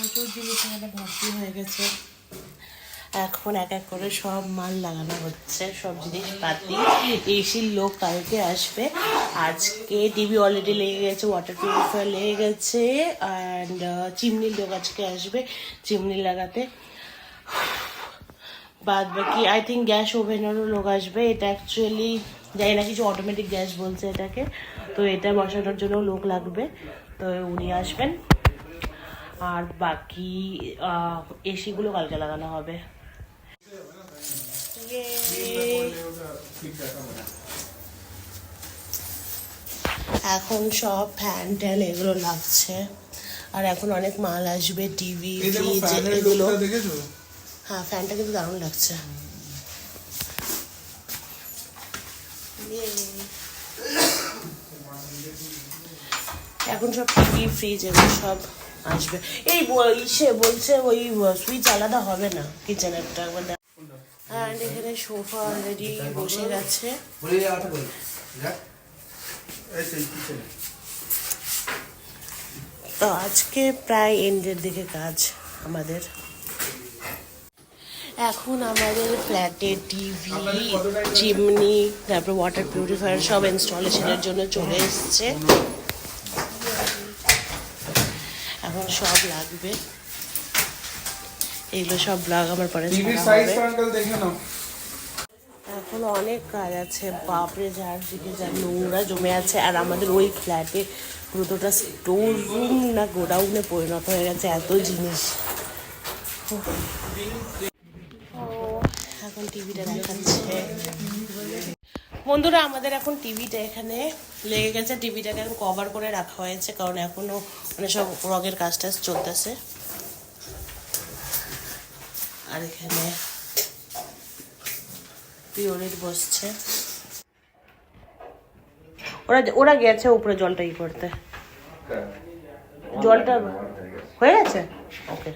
প্রচুর জিনিস এখানে ভর্তি হয়ে গেছে। এখন এক এক করে সব মাল লাগানো হচ্ছে, সব জিনিসপাতি। এসির লোক কালকে আসবে। আজকে টিভি অলরেডি লেগে গেছে, ওয়াটার পিউরিফায়ার লেগে গেছে, অ্যান্ড চিমনির লোক আজকে আসবে চিমনি লাগাতে। বাদ বাকি আই থিঙ্ক গ্যাস ওভেনেরও লোক আসবে। এটা অ্যাকচুয়ালি জানি না, কিছু অটোমেটিক গ্যাস বলছে এটাকে, তো এটা বসানোর জন্য লোক লাগবে, তো উনি আসবেন। আর বাকি এসিগুলো কালকে লাগানো হবে। এখন সব ফ্যান ট্যান এগুলো লাগছে, আর এখন অনেক মাল আসবে, টিভি ফ্রিজ এগুলো। হ্যাঁ, ফ্যানটা কিন্তু দারুণ লাগছে। এখন সব টিভি ফ্রিজ এগুলো সব আসবে। এই ইসে বলছে ওই সুইচ আলাদা হবে না কিচেনেরটা একবার। অ্যান্ড এখানে সোফা অলরেডি বসে গেছে। তো আজকে প্রায় এন্ডের দিকে কাজ আমাদের। এখন আমাদের ফ্ল্যাটে টিভি, চিমনি, তারপর ওয়াটার পিউরিফায়ার সব ইনস্টলেশনের জন্য চলে এসছে। এখন সব লাগবে, এগুলো সব ব্লগ আমার পরে এখন অনেক কাজ আছে। বাপরে, যার দিকে যা নোংরা জমে আছে। আর আমাদের ওই ফ্ল্যাটে পুরোটা স্টোর রুম না গোডাউনে পরিণত হয়ে গেছে, এত জিনিস। এখন টিভিটা দেখাচ্ছে বন্ধুরা। আমাদের এখন টিভিটা এখানে লেগে গেছে, টিভিটাকে এখন কভার করে রাখা হয়েছে, কারণ এখনো মানে সব রগের কাজ টাজ চলতেছে। আর এখানে পিওরিট বসছে, ওরা গেছে উপরে জলটা ই করতে। জলটা হয়ে গেছে, ওকে।